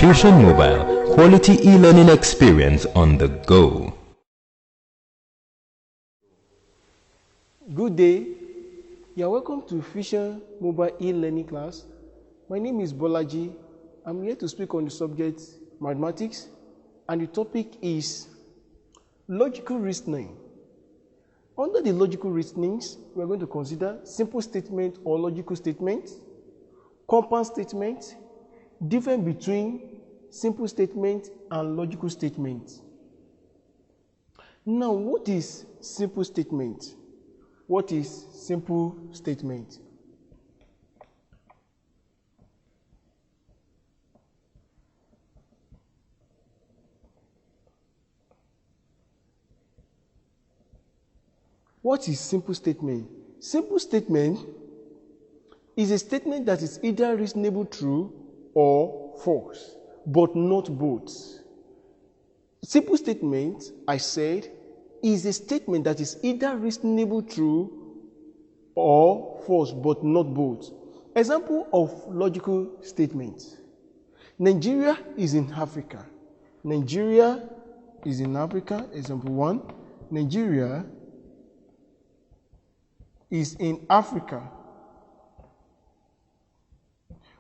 Fusion Mobile, quality e-learning experience on the go. Good day. You are welcome to Fusion Mobile e-learning class. My name is Bolaji. I'm here to speak on the subject mathematics, and the topic is logical reasoning. Under the logical reasonings, we are going to consider simple statement or logical statement, compound statement, difference between simple statement and logical statement. Now, what is simple statement? What is simple statement? What is simple statement? Simple statement is a statement that is either reasonable true or false, but not both. Simple statement, I said, is a statement that is either reasonable true or false, but not both. Example of logical statement. Nigeria is in Africa. Nigeria is in Africa. Example 1. Nigeria is in Africa.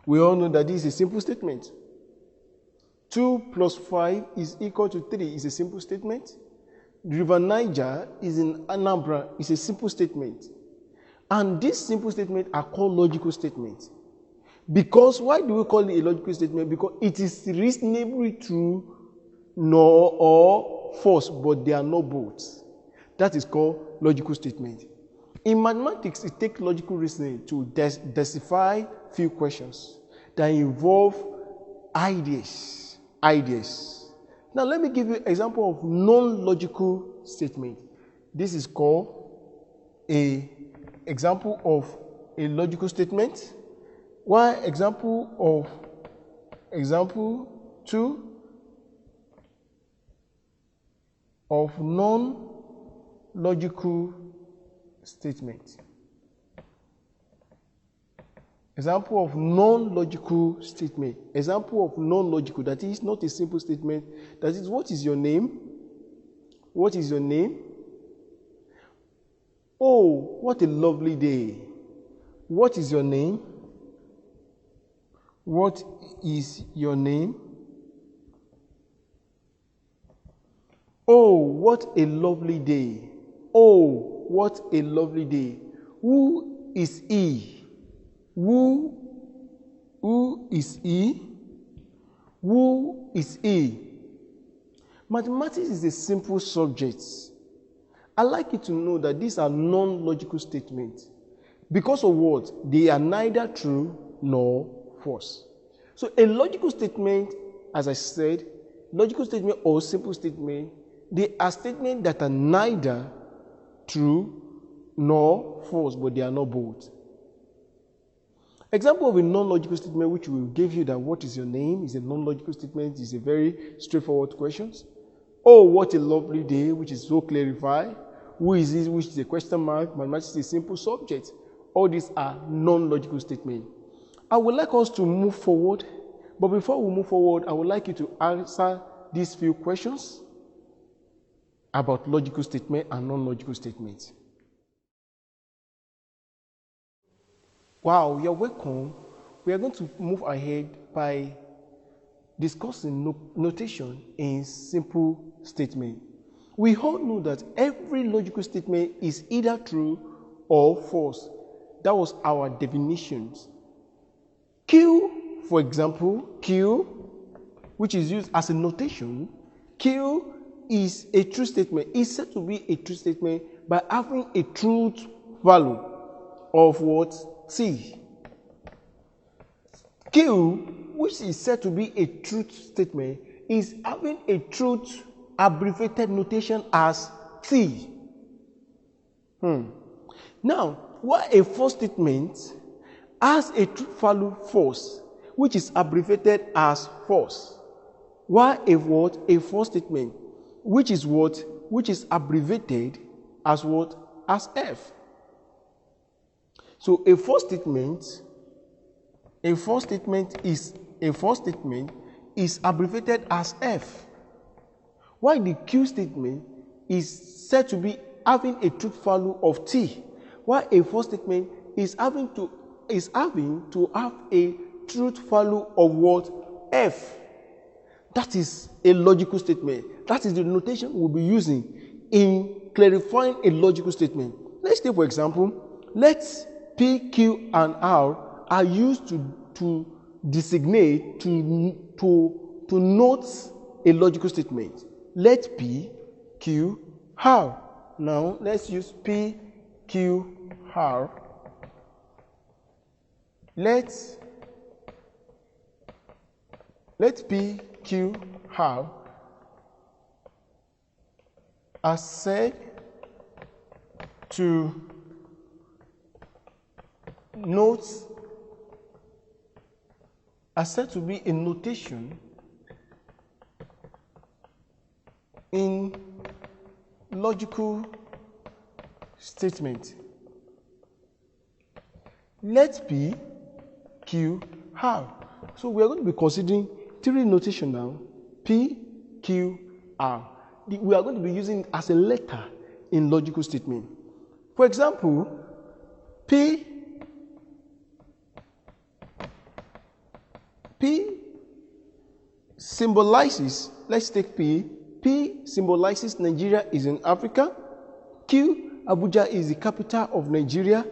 We all know that this is a simple statement. 2 plus 5 is equal to 3 is a simple statement. The River Niger is in Anambra is a simple statement. And these simple statements are called logical statements. Because, why do we call it a logical statement? Because it is reasonably true or false, but they are not both. That is called logical statement. In mathematics, it takes logical reasoning to decipher few questions that involve ideas. Now, let me give you an example of non-logical statement. This is called an example of a logical statement. One example 2 of non-logical statement. Example of non-logical statement. Example of non-logical, that is not a simple statement. That is, what is your name? What is your name? Oh, what a lovely day. What is your name? What is your name? Oh, what a lovely day. Oh, what a lovely day. Who is he? Who is he? Who is he? Mathematics is a simple subject. I like you to know that these are non-logical statements. Because of what? They are neither true nor false. So a logical statement, as I said, logical statement or simple statement, they are statements that are neither true nor false, but they are not both. Example of a non-logical statement which will give you that what is your name is a non-logical statement, is a very straightforward question. Oh, what a lovely day, which is so clarified. Who is this, which is a question mark. Mathematics is a simple subject. All these are non-logical statements. I would like us to move forward, but before we move forward, I would like you to answer these few questions about logical statement and non-logical statements. Wow, you're welcome. We are going to move ahead by discussing notation in simple statement. We all know that every logical statement is either true or false. That was our definitions. Q, for example, Q, which is used as a notation, Q is a true statement. It's said to be a true statement by having a truth value of what? T. Q, which is said to be a truth statement, is having a truth abbreviated notation as T. Now, why a false statement has a truth value false, which is abbreviated as false? Why a what? A false statement, which is what? Which is abbreviated as what? As F. So a false statement is a false statement is abbreviated as F, while the Q statement is said to be having a truth value of T, while a false statement is having to have a truth value of what? F. That is a logical statement. That is the notation we'll be using in clarifying a logical statement. Let's take, for example, let P, Q, and R are used to designate, to note a logical statement. Let P, Q, R. Now, let's use P, Q, R. Let P, Q, R are said to note, are said to be a notation in logical statement. Let P, Q, R. So we are going to be considering three notation now: P, Q, R. We are going to be using it as a letter in logical statement. For example, P symbolizes, let's take P. P symbolizes Nigeria is in Africa. Q, Abuja is the capital of Nigeria.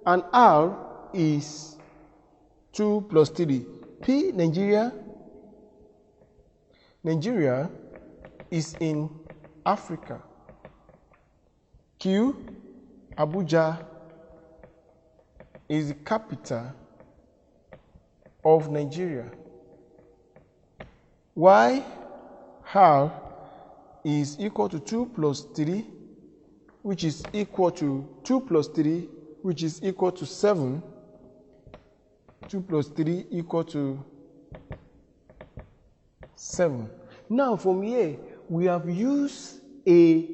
And R is 2 plus 3. P, Nigeria is in Africa. Q, Abuja is the capital of Nigeria. Y, R is equal to 2 plus 3, which is equal to 2 plus 3, which is equal to 7. 2 plus 3 equal to 7. Now from here, we have used a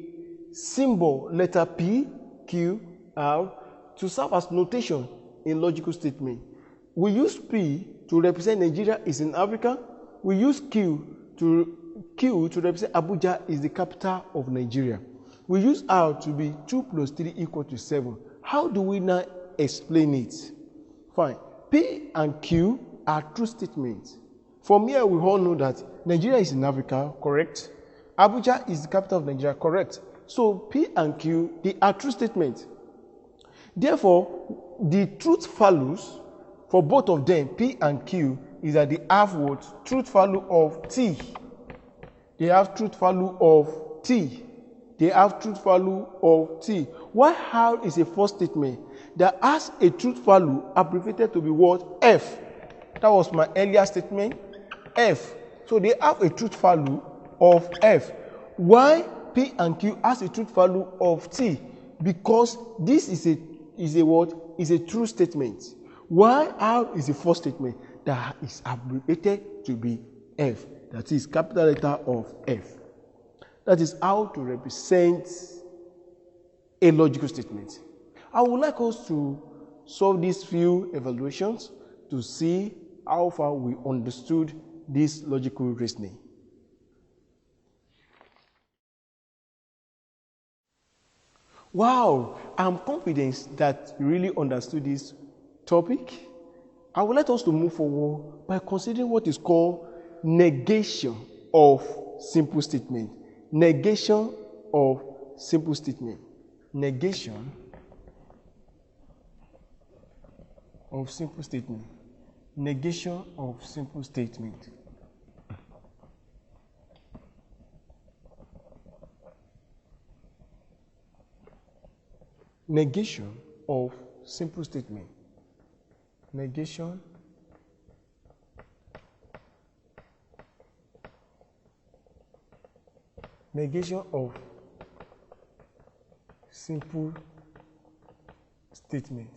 symbol, letter P, Q, R, to serve as notation in logical statement. We use P to represent Nigeria is in Africa. We use Q to represent Abuja is the capital of Nigeria. We use R to be 2 plus 3 equal to 7. How do we now explain it? Fine. P and Q are true statements. From here, we all know that Nigeria is in Africa, correct? Abuja is the capital of Nigeria, correct? So P and Q, they are true statements. Therefore, the truth values for both of them, P and Q, is that they have what? Truth value of T. They have truth value of T. They have truth value of T. Why R is a false statement that has a truth value abbreviated to be what? F. That was my earlier statement. F. So they have a truth value of F. Why P and Q has a truth value of T? Because this is a what? Is a true statement. Why R is a false statement that is abbreviated to be F. That is capital letter of F. That is how to represent a logical statement. I would like us to solve these few evaluations to see how far we understood this logical reasoning. Wow, I'm confident that you really understood this topic. I would like us to move forward by considering what is called negation of simple statement. Negation of simple statement. Negation of simple statement. Negation of simple statement. Negation of simple statement. Negation of simple statement.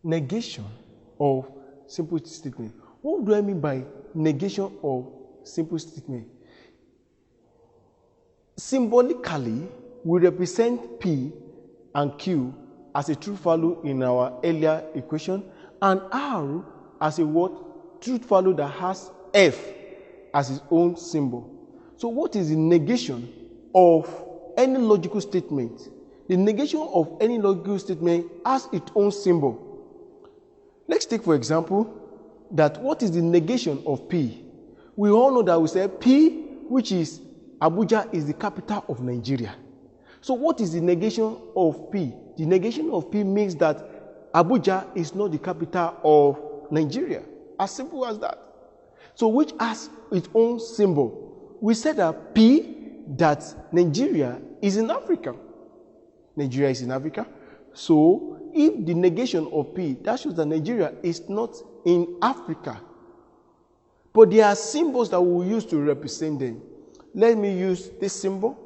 Negation of simple statement. What do I mean by negation of simple statement? Symbolically, we represent P and Q as a truth value in our earlier equation, and R as a what? Truth value that has F as its own symbol. So what is the negation of any logical statement? The negation of any logical statement has its own symbol. Let's take, for example, that what is the negation of P? We all know that we say P, which is Abuja, is the capital of Nigeria. So what is the negation of P? The negation of P means that Abuja is not the capital of Nigeria. As simple as that. So which has its own symbol. We said that P, that Nigeria is in Africa. Nigeria is in Africa. So if the negation of P, that shows that Nigeria is not in Africa. But there are symbols that we will use to represent them. Let me use this symbol.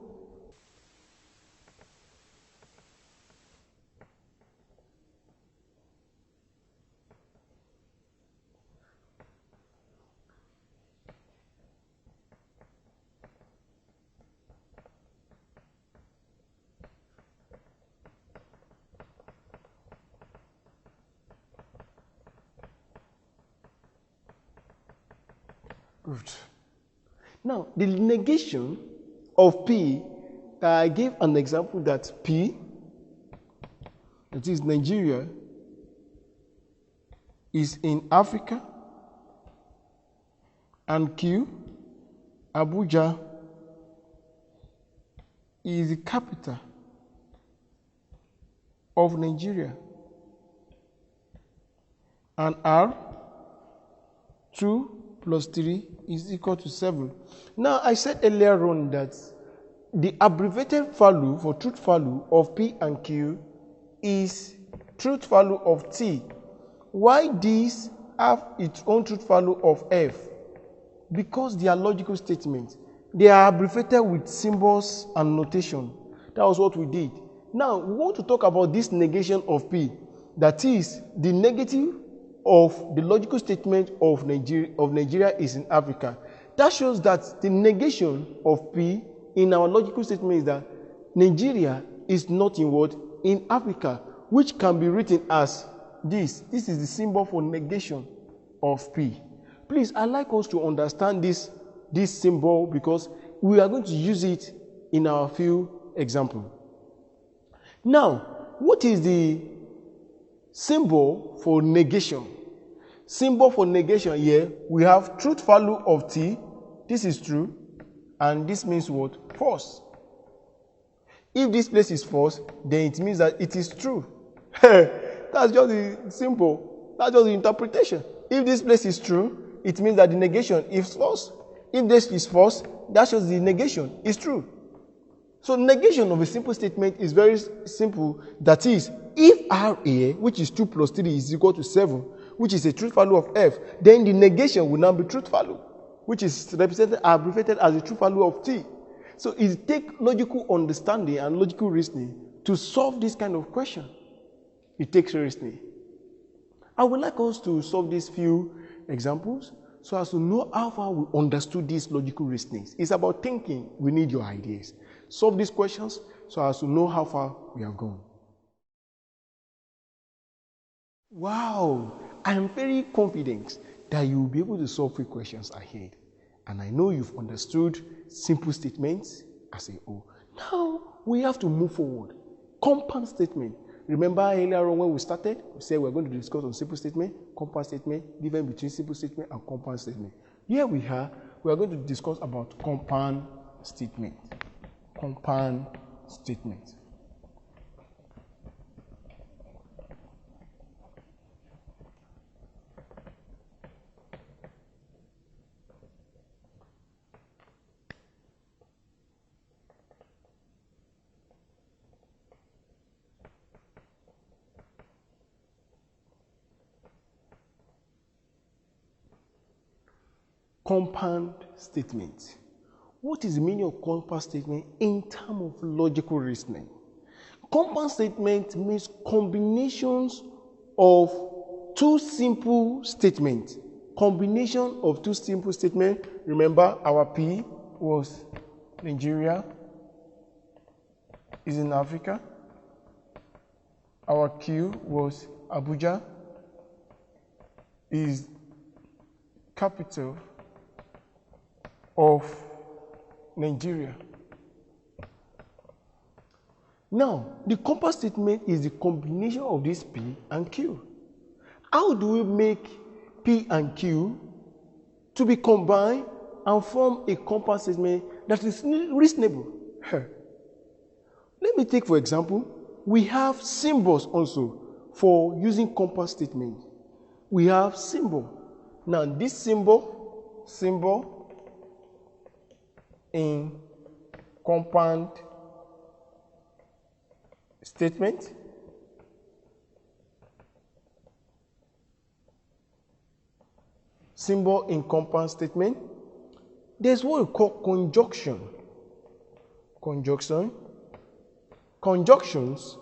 Good. Now, the negation of P, I gave an example that P, that is Nigeria, is in Africa, and Q, Abuja, is the capital of Nigeria, and R, 2 plus 3 is equal to 7. Now, I said earlier on that the abbreviated value for truth value of P and Q is truth value of T. Why these have its own truth value of F? Because they are logical statements. They are abbreviated with symbols and notation. That was what we did. Now, we want to talk about this negation of P. That is, the negative of the logical statement of Nigeria is in Africa. That shows that the negation of P in our logical statement is that Nigeria is not in what? In Africa, which can be written as this. This is the symbol for negation of P. Please, I'd like us to understand this symbol because we are going to use it in our few examples. Now, what is the symbol for negation? Symbol for negation here, we have truth value of T. This is true. And this means what? False. If this place is false, then it means that it is true. That's just the symbol. That's just the interpretation. If this place is true, it means that the negation is false. If this is false, that shows the negation is true. So negation of a simple statement is very simple. That is, if R here, which is 2 plus 3 is equal to 7, which is a truth value of F, then the negation will now be truth value, which is represented, abbreviated as the truth value of T. So it takes logical understanding and logical reasoning to solve this kind of question. It takes reasoning. I would like us to solve these few examples so as to know how far we understood these logical reasonings. It's about thinking. We need your ideas. Solve these questions so as to know how far we have gone. Wow! I am very confident that you will be able to solve 3 questions ahead. And I know you've understood simple statements as a whole. Now, we have to move forward. Compound statement. Remember earlier on when we started, we said we're going to discuss on simple statement, compound statement, difference between simple statement and compound statement. Here we are going to discuss about compound statement. Compound statement. Compound statement. What is the meaning of compound statement in terms of logical reasoning? Compound statement means combinations of 2 simple statements. Combination of 2 simple statements. Remember, our P was Nigeria is in Africa. Our Q was Abuja is capital of Nigeria. Now, the compound statement is the combination of this P and Q. How do we make P and Q to be combined and form a compound statement that is reasonable? Let me take, for example, we have symbols also for using compound statement. We have symbol. Now, this symbol in compound statement there's what we call conjunction. Conjunctions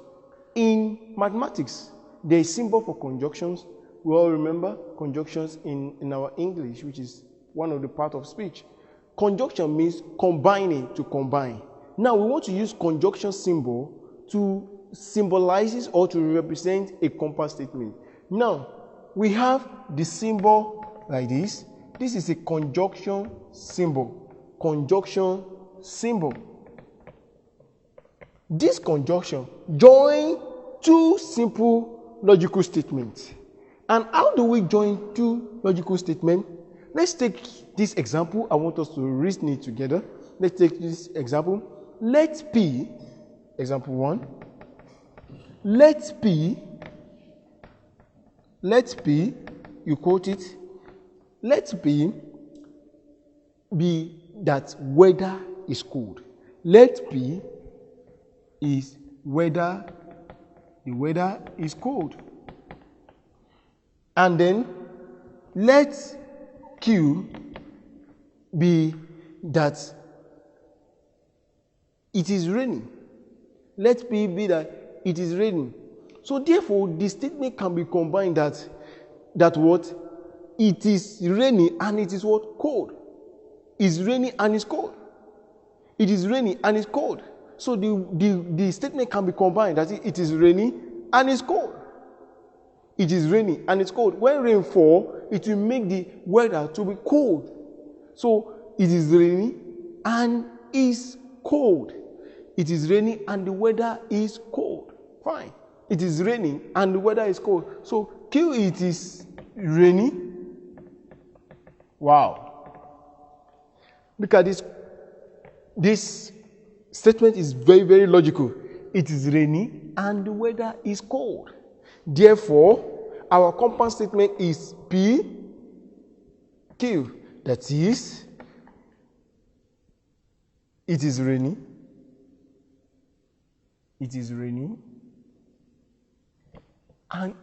in mathematics, there is symbol for conjunctions. We all remember conjunctions in our English, which is one of the part of speech. Conjunction means combining, to combine. Now we want to use conjunction symbol to symbolize or to represent a compound statement. Now we have the symbol like this. This is a conjunction symbol. Conjunction symbol. This conjunction join two simple logical statements. And how do we join two logical statements? Let's take this example. I want us to reason it together. Let's take this example. Let P, example 1. Let P, you quote it. Let P be that weather is cold. Let P is whether the weather is cold. And then let Q be that it is raining. Let P be that it is raining. So therefore, the statement can be combined that what? It is raining and it is what? Cold. It's raining and it's cold. It is raining and it's cold. So the statement can be combined that it is raining and it's cold. It is raining and it's cold. When rain falls, it will make the weather to be cold. So it is raining and is cold. It is raining and the weather is cold. Fine. It is raining and the weather is cold. So Q, it is raining. Wow. Look at this. This statement is very, very logical. It is raining and the weather is cold. Therefore, our compound statement is P, Q. That is, it is raining. It is raining. And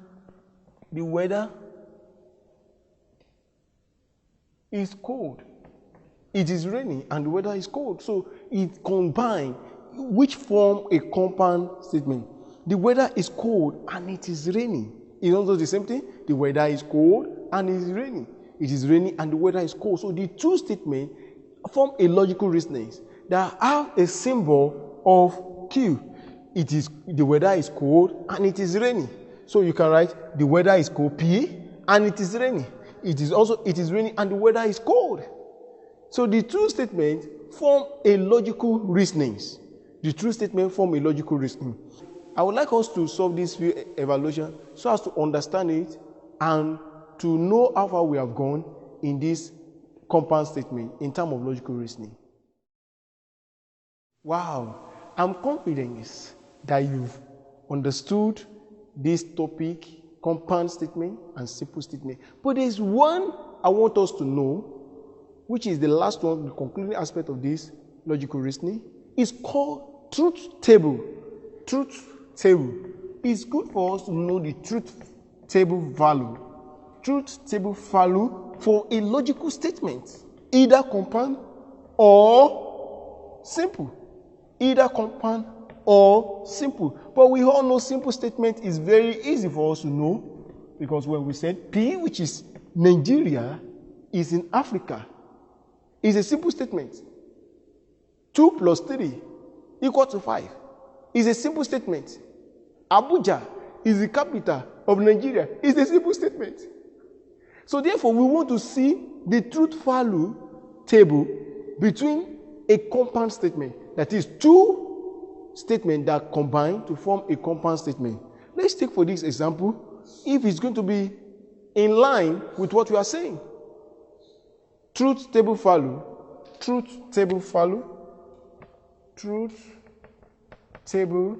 the weather is cold. It is raining and the weather is cold. So it combines, which form a compound statement. The weather is cold and it is raining. It's also the same thing. The weather is cold and it is raining. It is raining and the weather is cold. So the two statements form a logical reasoning that have a symbol of Q. It is the weather is cold and it is raining. So you can write the weather is cold P and it is raining. It is raining and the weather is cold. So the two statements form a logical reasoning. The two statements form a logical reasoning. I would like us to solve this few evaluation so as to understand it and to know how far we have gone in this compound statement in terms of logical reasoning. Wow, I'm confident that you've understood this topic, compound statement and simple statement. But there's one I want us to know, which is the last one, the concluding aspect of this logical reasoning. It's called truth table. Truth table. It's good for us to know the truth table value. Truth table value for a logical statement, either compound or simple. Either compound or simple. But we all know simple statement is very easy for us to know, because when we said P, which is Nigeria, is in Africa, is a simple statement. 2 plus 3 equal to 5 is a simple statement. Abuja is the capital of Nigeria is a simple statement. So therefore, we want to see the truth value table between a compound statement. That is, two statements that combine to form a compound statement. Let's take for this example, if it's going to be in line with what we are saying. Truth table value, truth table value, truth table,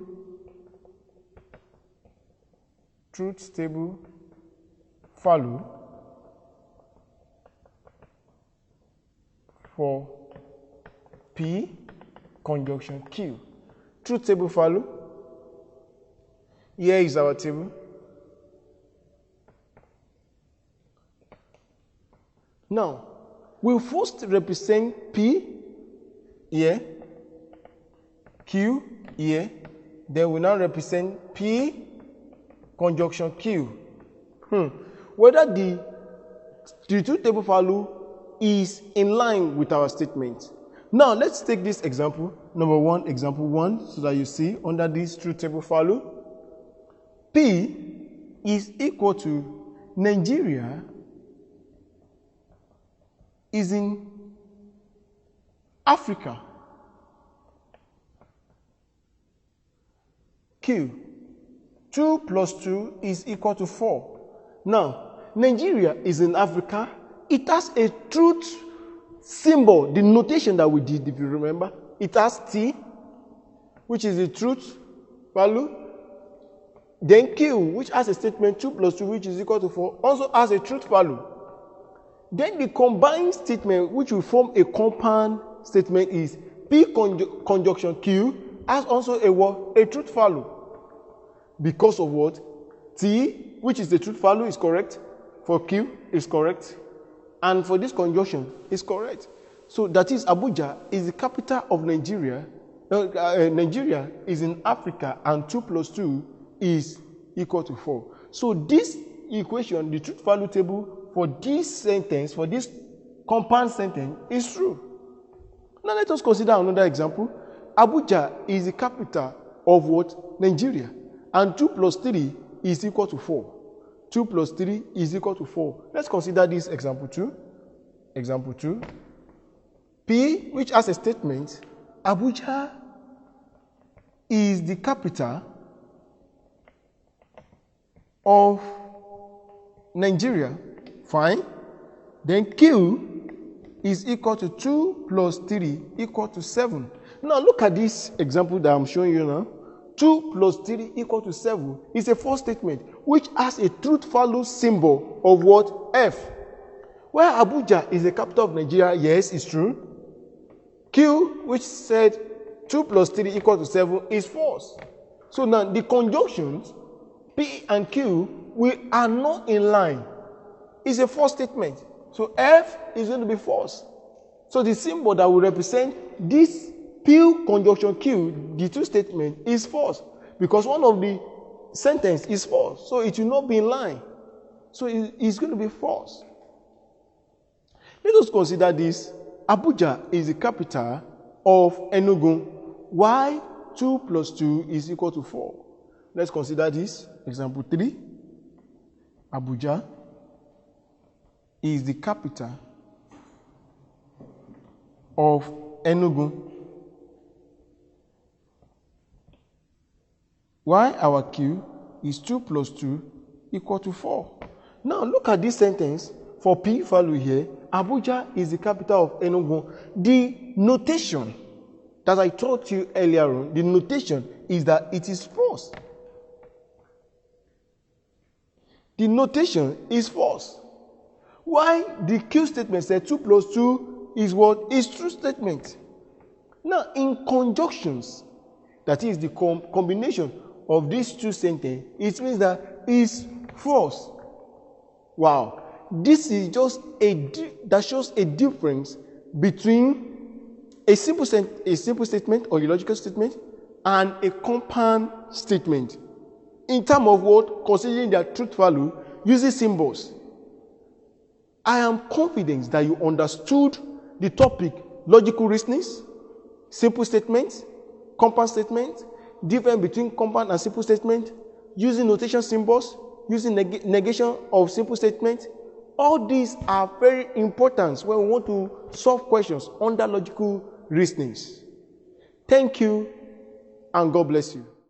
truth table value for P conjunction Q. Truth table value. Here is our table. Now, we'll first represent P here, Q here, then we now represent P conjunction Q. Whether the truth table value is in line with our statement. Now, let's take this example, number one, example 1, so that you see under this truth table value, P is equal to Nigeria is in Africa. Q, 2 plus 2 is equal to 4. Now, Nigeria is in Africa. It has a truth symbol, the notation that we did, if you remember. It has T, which is the truth value. Then Q, which has a statement 2 plus 2, which is equal to 4, also has a truth value. Then the combined statement, which will form a compound statement, is P conjunction Q, has also a truth value. Because of what? T, which is the truth value, is correct. For Q, is correct. And for this conjunction, is correct. So that is, Abuja is the capital of Nigeria. Nigeria is in Africa, and 2 plus 2 is equal to 4. So this equation, the truth value table for this sentence, for this compound sentence, is true. Now let us consider another example. Abuja is the capital of what? Nigeria. And 2 plus 3 is equal to 4. 2 plus 3 is equal to 4. Let's consider this example 2. Example 2. P, which has a statement, Abuja is the capital of Nigeria. Fine. Then Q is equal to 2 plus 3 equal to 7. Now look at this example that I'm showing you now. 2 plus 3 equal to 7 is a false statement which has a truth value symbol of what? F. Where Abuja is the capital of Nigeria, yes, it's true. Q, which said 2 plus 3 equal to 7, is false. So now the conjunctions P and Q, we are not in line. It's a false statement. So F is going to be false. So the symbol that will represent this P conjunction Q, the two statement, is false. Because one of the sentence is false. So it will not be in line. So it's going to be false. Let us consider this. Abuja is the capital of Enugu. Why 2 plus 2 is equal to 4? Let's consider this. Example 3. Abuja is the capital of Enugu. Why our Q is 2 plus 2 equal to 4. Now look at this sentence. For P value here, Abuja is the capital of Enugu. The notation that I taught you earlier on, the notation is that it is false. The notation is false. Why the Q statement said 2 plus 2 is what? Is true statement. Now in conjunctions, that is the combination of these two sentences, it means that it's false. Wow. This is just that shows a difference between a simple statement or a logical statement and a compound statement. In terms of what? Considering their truth value, using symbols. I am confident that you understood the topic logical reasonings, simple statements, compound statements, difference between compound and simple statement, using notation symbols, using negation of simple statements. All these are very important when we want to solve questions under logical reasonings. Thank you, and God bless you.